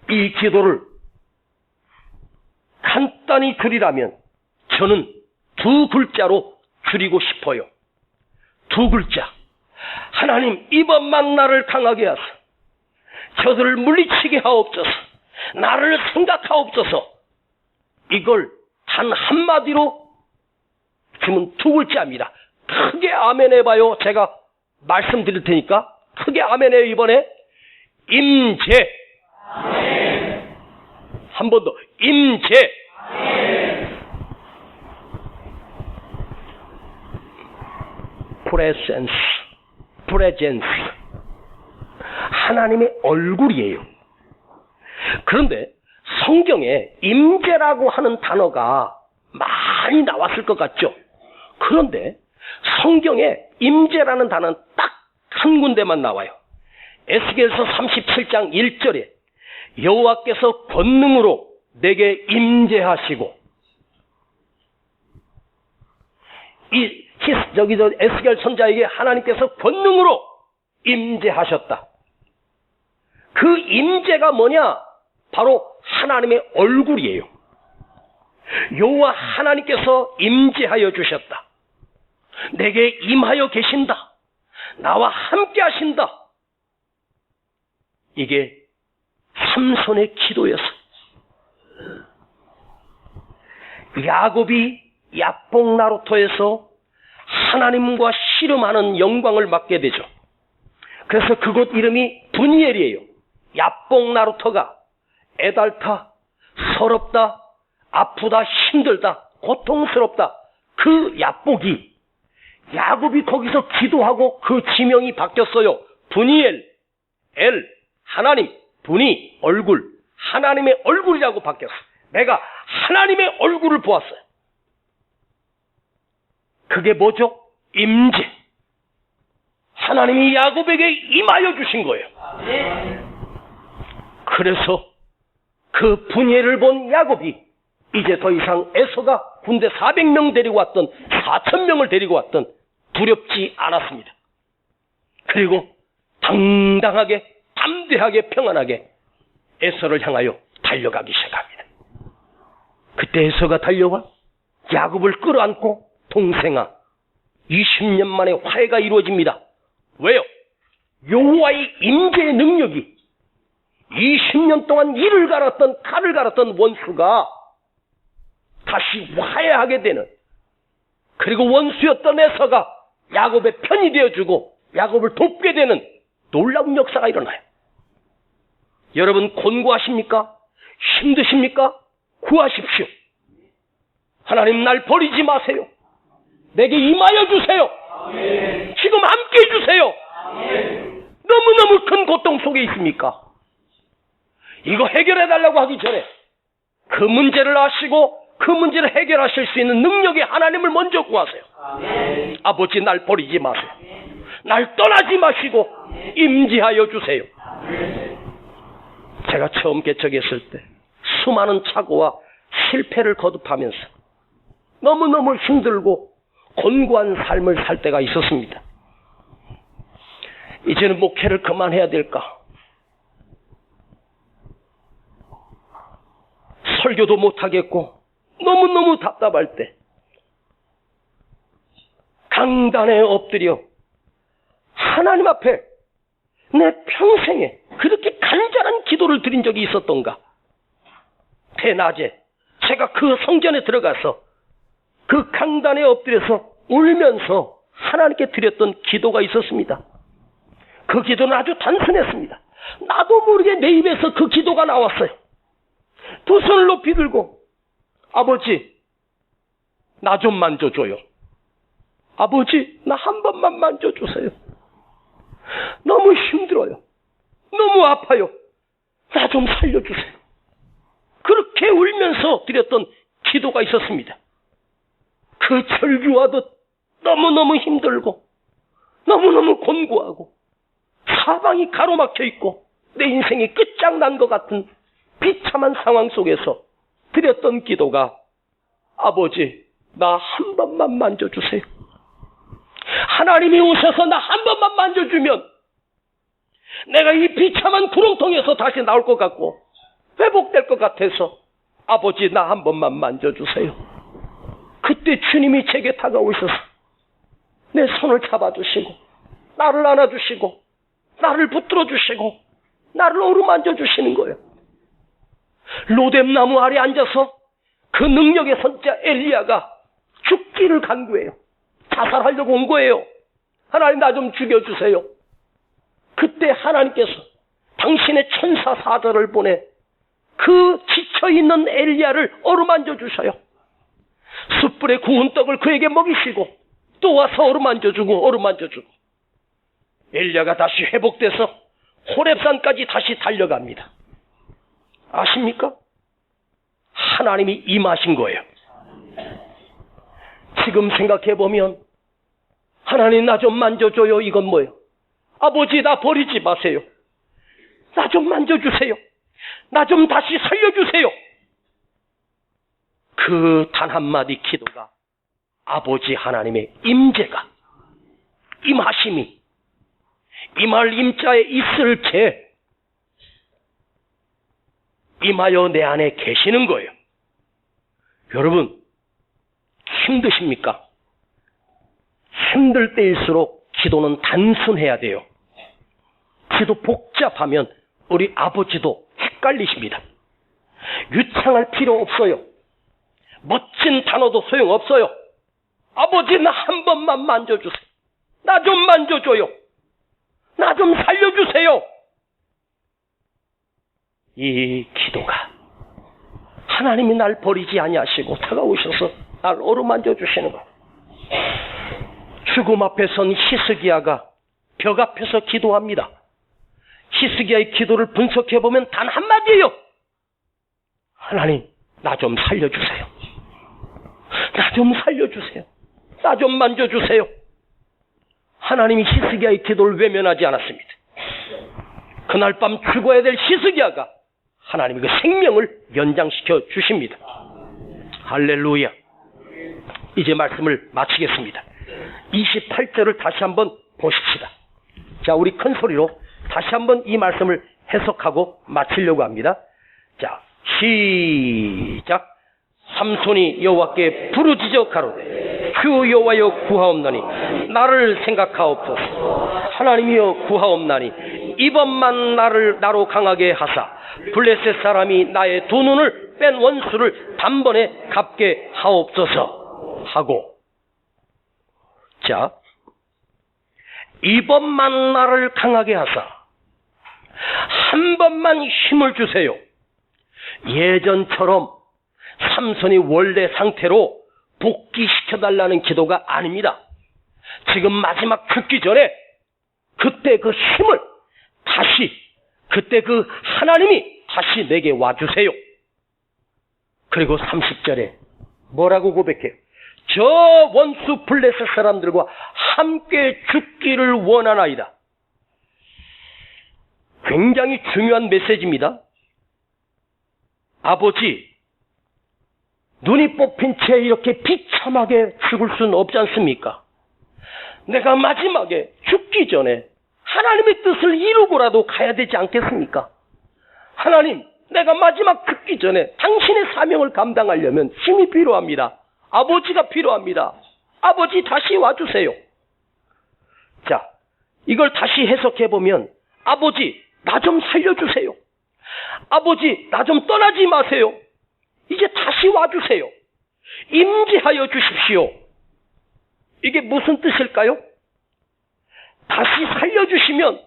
Speaker 1: 이 기도를 간단히 줄이라면 저는 두 글자로 줄이고 싶어요. 두 글자. 하나님, 이번만 나를 강하게 하소서. 저들을 물리치게 하옵소서. 나를 생각하옵소서. 이걸 단 한마디로 주면 두 글자입니다. 크게 아멘 해봐요. 제가 말씀드릴 테니까 크게 아멘 해요. 이번에 임재. 한 번 더. 임재. 프레젠스. 하나님의 얼굴이에요. 그런데 성경에 임재라고 하는 단어가 많이 나왔을 것 같죠? 그런데 성경에 임재라는 단어는 딱 한 군데만 나와요. 에스겔서 37장 1절에 여호와께서 권능으로 내게 임재하시고, 에스겔 선자에게 하나님께서 권능으로 임재하셨다. 그 임재가 뭐냐? 바로 하나님의 얼굴이에요. 여호와 하나님께서 임재하여 주셨다. 내게 임하여 계신다. 나와 함께 하신다. 이게 삼손의 기도였어. 야곱이 야복 나루터에서 하나님과 씨름하는 영광을 맡게 되죠. 그래서 그곳 이름이 브니엘이에요. 야복 나루터가 애달다, 서럽다, 아프다, 힘들다, 고통스럽다. 그 야복이 야곱이 거기서 기도하고 그 지명이 바뀌었어요. 브니엘, 엘, 하나님, 브니, 얼굴, 하나님의 얼굴이라고 바뀌었어요. 내가 하나님의 얼굴을 보았어요. 그게 뭐죠? 임재. 하나님이 야곱에게 임하여 주신 거예요. 그래서 그 분예를 본 야곱이 이제 더 이상 에서가 군대 400명 데리고 왔던 4,000명을 데리고 왔던 두렵지 않았습니다. 그리고 당당하게 담대하게 평안하게 에서를 향하여 달려가기 시작합니다. 그때 에서가 달려와 야곱을 끌어안고 동생아 20년 만에 화해가 이루어집니다. 왜요? 여호와의 임재의 능력이 20년 동안 이를 갈았던 칼을 갈았던 원수가 다시 화해하게 되는, 그리고 원수였던 에서가 야곱의 편이 되어주고 야곱을 돕게 되는 놀라운 역사가 일어나요. 여러분 곤고하십니까? 힘드십니까? 구하십시오. 하나님 날 버리지 마세요. 내게 임하여 주세요. 지금 함께 해주세요. 너무너무 큰 고통 속에 있습니까? 이거 해결해달라고 하기 전에 그 문제를 아시고 그 문제를 해결하실 수 있는 능력의 하나님을 먼저 구하세요. 아버지 날 버리지 마세요. 날 떠나지 마시고 임재하여 주세요. 제가 처음 개척했을 때 수많은 착오와 실패를 거듭하면서 너무너무 힘들고 곤고한 삶을 살 때가 있었습니다. 이제는 목회를 그만해야 될까? 설교도 못하겠고 너무너무 답답할 때 강단에 엎드려 하나님 앞에 내 평생에 그렇게 간절한 기도를 드린 적이 있었던가? 대낮에 제가 그 성전에 들어가서 그 강단에 엎드려서 울면서 하나님께 드렸던 기도가 있었습니다. 그 기도는 아주 단순했습니다. 나도 모르게 내 입에서 그 기도가 나왔어요. 두 손을 높이 들고, 아버지, 나 좀 만져줘요. 아버지, 나 한 번만 만져주세요. 너무 힘들어요. 너무 아파요. 나 좀 살려주세요. 그렇게 울면서 드렸던 기도가 있었습니다. 그 절규하듯 너무너무 힘들고 너무너무 곤고하고 사방이 가로막혀 있고 내 인생이 끝장난 것 같은 비참한 상황 속에서 드렸던 기도가 아버지, 나 한 번만 만져주세요. 하나님이 오셔서 나 한 번만 만져주면 내가 이 비참한 구렁텅이에서 다시 나올 것 같고 회복될 것 같아서 아버지, 나 한 번만 만져주세요. 그때 주님이 제게 다가오셔서 내 손을 잡아주시고 나를 안아주시고 나를 붙들어주시고 나를 어루만져 주시는 거예요. 로뎀나무 아래 앉아서 그 능력의 선자 엘리야가 죽기를 간구해요. 자살하려고 온 거예요. 하나님, 나 좀 죽여주세요. 그때 하나님께서 당신의 천사 사자를 보내 그 지쳐있는 엘리야를 어루만져 주셔요. 숯불에 구운 떡을 그에게 먹이시고 또 와서 어루만져주고 어루만져주고 엘리야가 다시 회복돼서 호렙산까지 다시 달려갑니다. 아십니까? 하나님이 임하신 거예요. 지금 생각해보면 하나님, 나 좀 만져줘요. 이건 뭐예요? 아버지, 나 버리지 마세요. 나 좀 만져주세요. 나 좀 다시 살려주세요. 그 단 한마디 기도가 아버지 하나님의 임재가, 임하심이, 임할 임자에 있을 게 임하여 내 안에 계시는 거예요. 여러분, 힘드십니까? 힘들 때일수록 기도는 단순해야 돼요. 기도 복잡하면 우리 아버지도 헷갈리십니다. 유창할 필요 없어요. 멋진 단어도 소용없어요. 아버지, 나 한 번만 만져주세요. 나 좀 만져줘요. 나 좀 살려주세요. 이 기도가 하나님이 날 버리지 아니하시고 다가오셔서 날 어루만져 주시는 것. 죽음 앞에 선 히스기야가 벽 앞에서 기도합니다. 히스기야의 기도를 분석해보면 단 한마디예요. 하나님, 나 좀 살려주세요. 나 좀 살려주세요. 나 좀 만져주세요. 하나님이 히스기야의 기도를 외면하지 않았습니다. 그날 밤 죽어야 될 히스기야가 하나님이 그 생명을 연장시켜 주십니다. 할렐루야. 이제 말씀을 마치겠습니다. 28절을 다시 한번 보십시다. 자, 우리 큰 소리로 다시 한번 이 말씀을 해석하고 마치려고 합니다. 자, 시작. 삼손이 여호와께 부르짖어 가로되 주 여호와여 구하옵나니 나를 생각하옵소서. 하나님이여 구하옵나니 이번만 나로 강하게 하사 블레셋 사람이 나의 두 눈을 뺀 원수를 단번에 갚게 하옵소서 하고, 자, 이번만 나를 강하게 하사 한 번만 힘을 주세요. 예전처럼 삼손이 원래 상태로 복귀시켜달라는 기도가 아닙니다. 지금 마지막 죽기 전에 그때 그 힘을 다시, 그때 그 하나님이 다시 내게 와주세요. 그리고 30절에 뭐라고 고백해요? 저 원수 블레셋 사람들과 함께 죽기를 원하나이다. 굉장히 중요한 메시지입니다. 아버지, 눈이 뽑힌 채 이렇게 비참하게 죽을 수는 없지 않습니까? 내가 마지막에 죽기 전에 하나님의 뜻을 이루고라도 가야 되지 않겠습니까? 하나님, 내가 마지막 죽기 전에 당신의 사명을 감당하려면 힘이 필요합니다. 아버지가 필요합니다. 아버지, 다시 와주세요. 자, 이걸 다시 해석해보면 아버지, 나 좀 살려주세요. 아버지, 나 좀 떠나지 마세요. 이제 다시 와주세요. 임재하여 주십시오. 이게 무슨 뜻일까요? 다시 살려주시면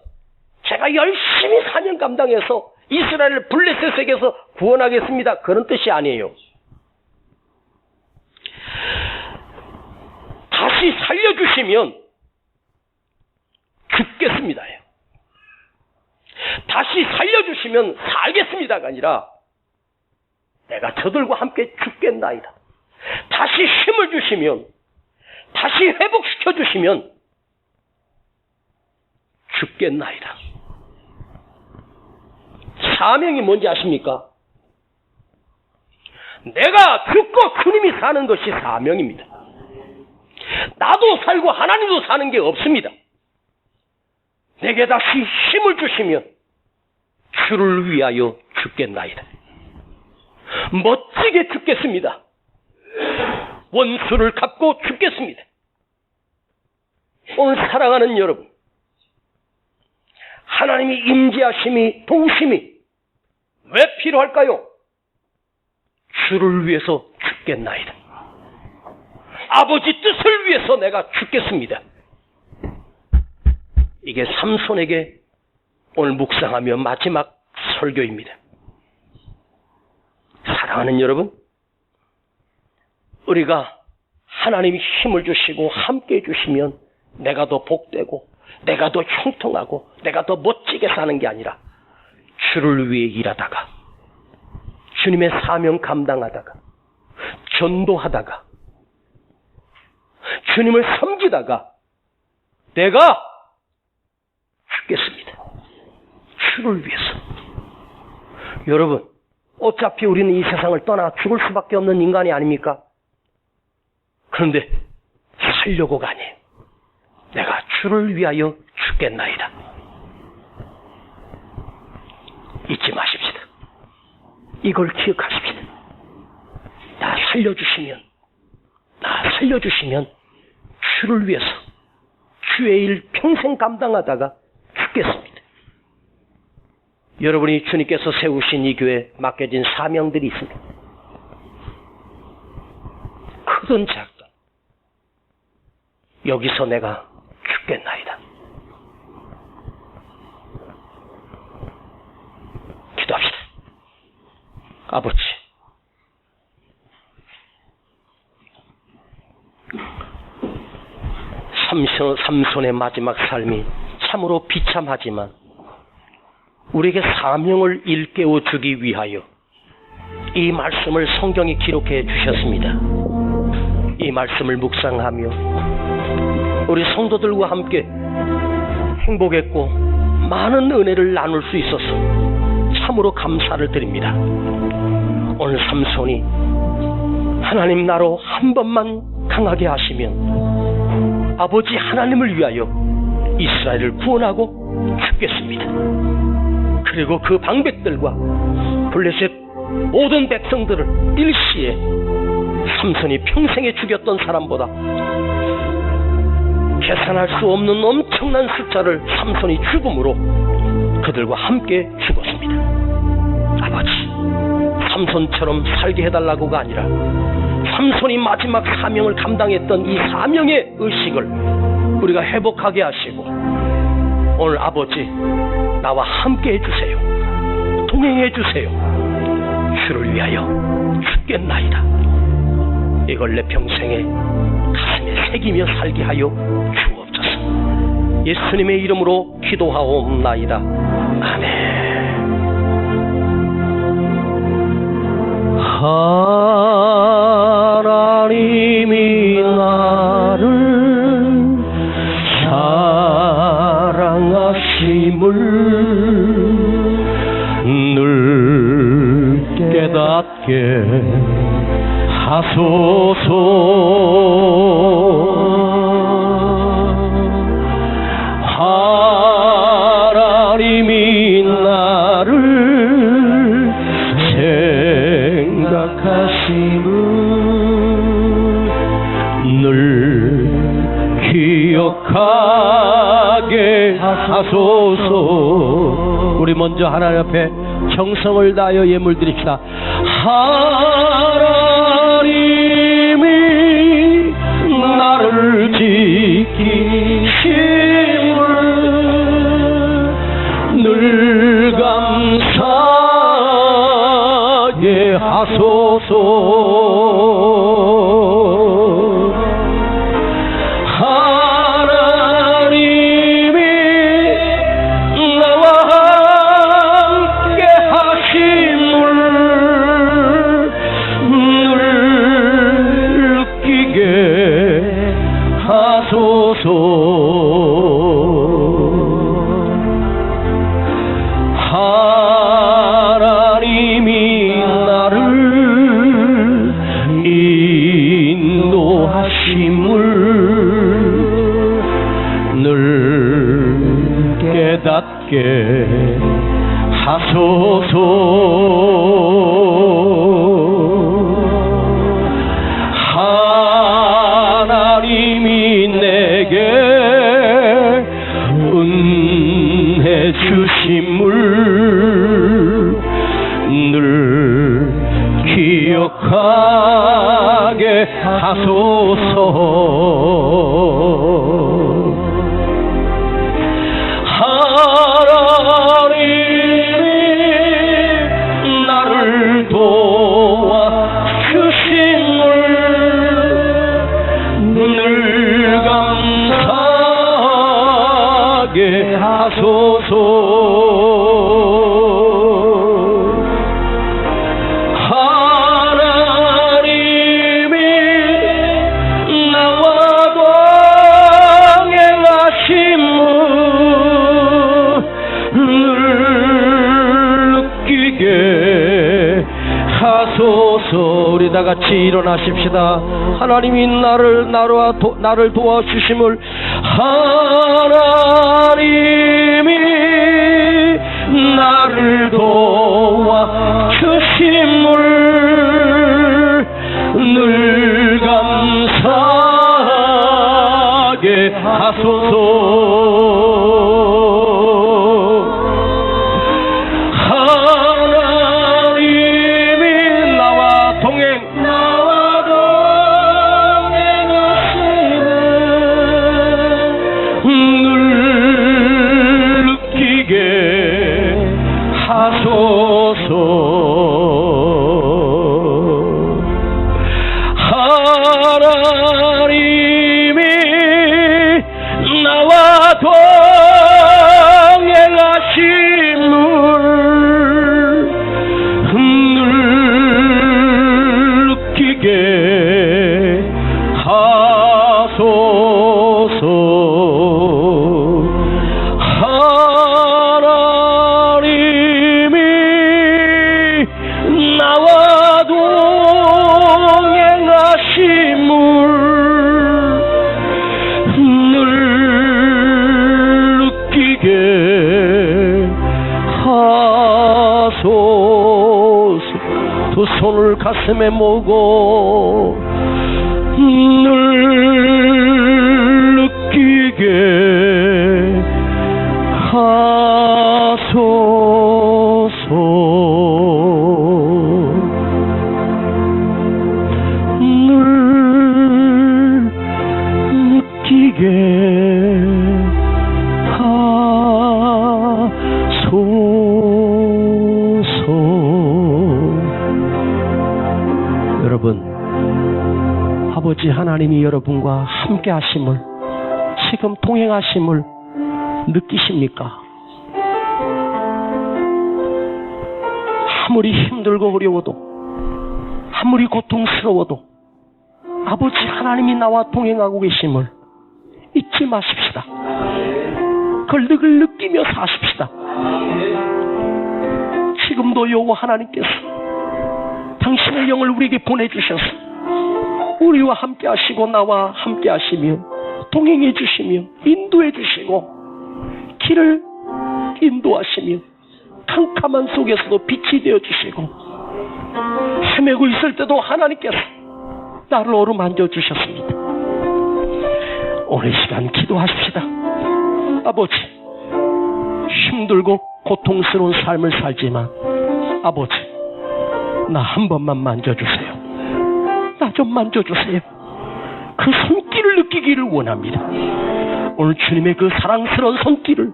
Speaker 1: 제가 열심히 사명 감당해서 이스라엘을 블레셋에게서 구원하겠습니다. 그런 뜻이 아니에요. 다시 살려주시면 죽겠습니다예요. 다시 살려주시면 살겠습니다가 아니라 내가 저들과 함께 죽겠나이다. 다시 힘을 주시면, 다시 회복시켜 주시면 죽겠나이다. 사명이 뭔지 아십니까? 내가 죽고 주님이 사는 것이 사명입니다. 나도 살고 하나님도 사는 게 없습니다. 내게 다시 힘을 주시면 주를 위하여 죽겠나이다. 멋지게 죽겠습니다. 원수를 갚고 죽겠습니다. 오늘 사랑하는 여러분, 하나님이 임재하심이, 도우심이 왜 필요할까요? 주를 위해서 죽겠나이다. 아버지 뜻을 위해서 내가 죽겠습니다. 이게 삼손에게 오늘 묵상하며 마지막 설교입니다. 사랑하는 여러분, 우리가 하나님이 힘을 주시고 함께 해주시면 내가 더 복되고 내가 더 형통하고 내가 더 멋지게 사는 게 아니라 주를 위해 일하다가 주님의 사명 감당하다가 전도하다가 주님을 섬기다가 내가 죽겠습니다. 주를 위해서. 여러분, 어차피 우리는 이 세상을 떠나 죽을 수밖에 없는 인간이 아닙니까? 그런데 살려고가 아니에요. 내가 주를 위하여 죽겠나이다. 잊지 마십시다. 이걸 기억하십시다. 나 살려주시면 주를 위해서 주의 일 평생 감당하다가 죽겠습니다. 여러분이 주님께서 세우신 이 교회에 맡겨진 사명들이 있습니다. 크든 작든 여기서 내가 죽겠나이다. 기도합시다. 아버지, 삼손의 마지막 삶이 참으로 비참하지만 우리에게 사명을 일깨워 주기 위하여 이 말씀을 성경에 기록해 주셨습니다. 이 말씀을 묵상하며 우리 성도들과 함께 행복했고 많은 은혜를 나눌 수 있어서 참으로 감사를 드립니다. 오늘 삼손이 하나님 나로 한 번만 강하게 하시면 아버지 하나님을 위하여 이스라엘을 구원하고 죽겠습니다. 그리고 그 방백들과 블레셋 모든 백성들을 일시에 삼손이 평생에 죽였던 사람보다 계산할 수 없는 엄청난 숫자를 삼손이 죽음으로 그들과 함께 죽었습니다. 아버지, 삼손처럼 살게 해달라고가 아니라 삼손이 마지막 사명을 감당했던 이 사명의 의식을 우리가 회복하게 하시고 오늘 아버지 나와 함께 해주세요. 동행해 주세요. 주를 위하여 죽겠나이다. 이걸 내 평생에 가슴에 새기며 살게 하여 주옵소서. 예수님의 이름으로 기도하옵나이다. 아멘. 하나님이 나를 사랑하심을 늘 깨닫게 하소서. 하나님이 나를 생각하심을 늘 기억하게 하소서. 우리 먼저 하나님 앞에 정성을 다하여 예물 드립시다. 하나님 지키심을 늘 감사하게 하소서. 하나님이 나와 함께 하심을 늘 느끼게 하소서. 하나님이 나를 인도하심을 늘 깨닫게 하소서. 하나님이 내게 은혜 주심을 늘 기억하게 하소서. 하나님이 나를 도와 주심을 늘 감사하게 하소서. 하나님이 나와 동행하심을 늘 느끼게 하소서. 우리 다 같이 일어나십시다. 하나님이 나를 도와주심을 하나님이 나를 도와주심을 늘 감사하게 하소서. 하나님이 나와 동행하심을 늘 느끼게 하소서. 하나님이 나와 동행하심을 늘 느끼게 하소서. 두 손을 가슴에 모으고 늘 느끼게 하소서. 늘 느끼게 하소서. 여러분, 아버지 하나님이 여러분과 함께 하심을, 지금 동행하심을 느끼십니까? 아무리 힘들고 어려워도, 아무리 고통스러워도 아버지 하나님이 나와 동행하고 계심을 잊지 마십시다. 그걸 늘 느끼며 사십시다. 지금도 여호와 하나님께서 당신의 영을 우리에게 보내주셔서 우리와 함께 하시고 나와 함께 하시며 동행해 주시며 인도해 주시고 길을 인도하시며 캄캄한 속에서도 빛이 되어 주시고 헤매고 있을 때도 하나님께서 나를 어루만져 주셨습니다. 오늘 시간 기도하십시다. 아버지, 힘들고 고통스러운 삶을 살지만 아버지, 나 한 번만 만져주세요. 나 좀 만져주세요. 그 손길을 느끼기를 원합니다. 오늘 주님의 그 사랑스러운 손길을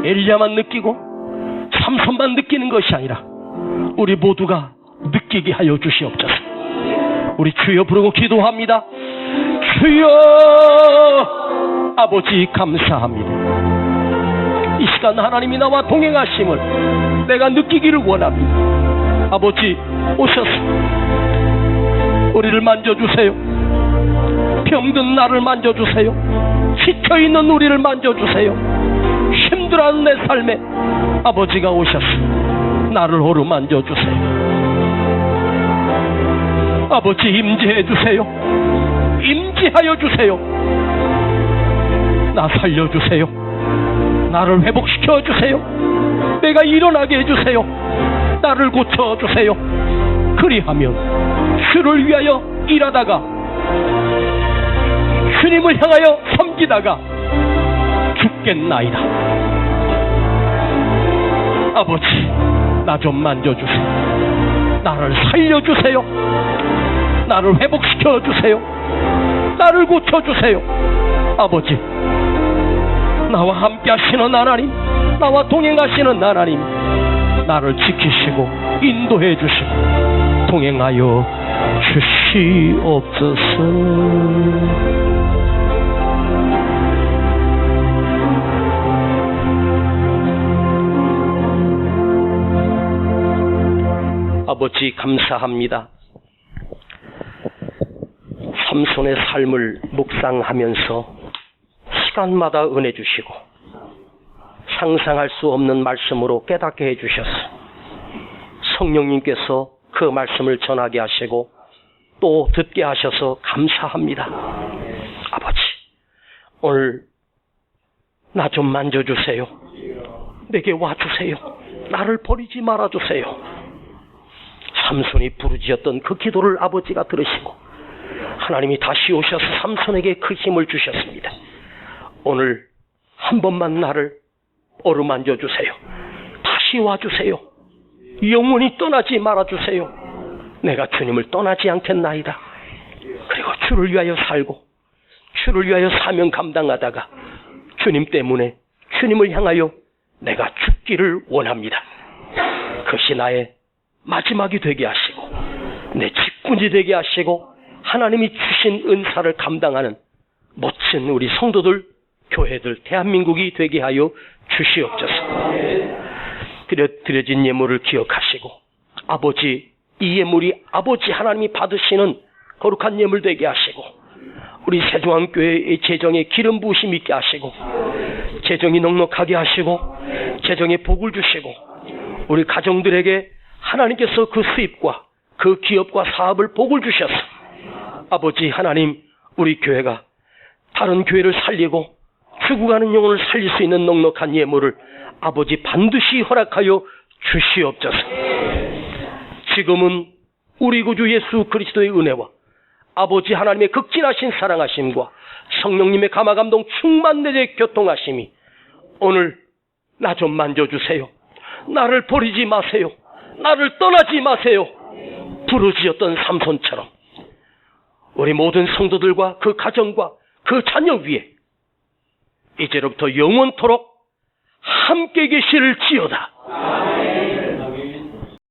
Speaker 1: 엘리야만 느끼고 삼손만 느끼는 것이 아니라 우리 모두가 느끼게 하여 주시옵소서. 우리 주여 부르고 기도합니다. 주여, 아버지 감사합니다. 이 시간 하나님이 나와 동행하심을 내가 느끼기를 원합니다. 아버지 오셔서 우리를 만져주세요. 병든 나를 만져주세요. 지쳐있는 우리를 만져주세요. 힘들어하는 내 삶에 아버지가 오셔서 나를 오르 만져주세요. 아버지 임재해 주세요. 임재하여 주세요. 나 살려주세요. 나를 회복시켜 주세요. 내가 일어나게 해주세요. 나를 고쳐주세요. 그리하면 주를 위하여 일하다가 주님을 향하여 섬기다가 죽겠나이다. 아버지 나 좀 만져주세요. 나를 살려주세요. 나를 회복시켜주세요. 나를 고쳐주세요. 아버지 나와 함께 하시는 하나님, 나와 동행하시는 하나님, 나를 지키시고 인도해 주시고 동행하여 주시옵소서. 아버지 감사합니다. 삼손의 삶을 묵상하면서 시간마다 은혜 주시고 상상할 수 없는 말씀으로 깨닫게 해주셔서 성령님께서 그 말씀을 전하게 하시고 또 듣게 하셔서 감사합니다. 아버지 오늘 나 좀 만져주세요. 내게 와주세요. 나를 버리지 말아주세요. 삼손이 부르짖었던 그 기도를 아버지가 들으시고 하나님이 다시 오셔서 삼손에게 그 힘을 주셨습니다. 오늘 한 번만 나를 어루만져 주세요. 다시 와주세요. 영원히 떠나지 말아주세요. 내가 주님을 떠나지 않겠나이다. 그리고 주를 위하여 살고 주를 위하여 사명 감당하다가 주님 때문에 주님을 향하여 내가 죽기를 원합니다. 그것이 나의 마지막이 되게 하시고 내 직분이 되게 하시고 하나님이 주신 은사를 감당하는 멋진 우리 성도들, 교회들, 대한민국이 되게 하여 주시옵소서. 드려진 예물을 기억하시고 아버지 이 예물이 아버지 하나님이 받으시는 거룩한 예물 되게 하시고 우리 세종안교회의 재정에 기름 부으심 있게 하시고 재정이 넉넉하게 하시고 재정에 복을 주시고 우리 가정들에게 하나님께서 그 수입과 그 기업과 사업을 복을 주셔서 아버지 하나님 우리 교회가 다른 교회를 살리고 죽어가는 영혼을 살릴 수 있는 넉넉한 예물을 아버지 반드시 허락하여 주시옵소서. 지금은 우리 구주 예수 그리스도의 은혜와 아버지 하나님의 극진하신 사랑하심과 성령님의 감화감동 충만내의 교통하심이 오늘 나 좀 만져주세요. 나를 버리지 마세요. 나를 떠나지 마세요. 부르짖었던 삼손처럼 우리 모든 성도들과 그 가정과 그 자녀 위에 이제로부터 영원토록 함께 계실지어다.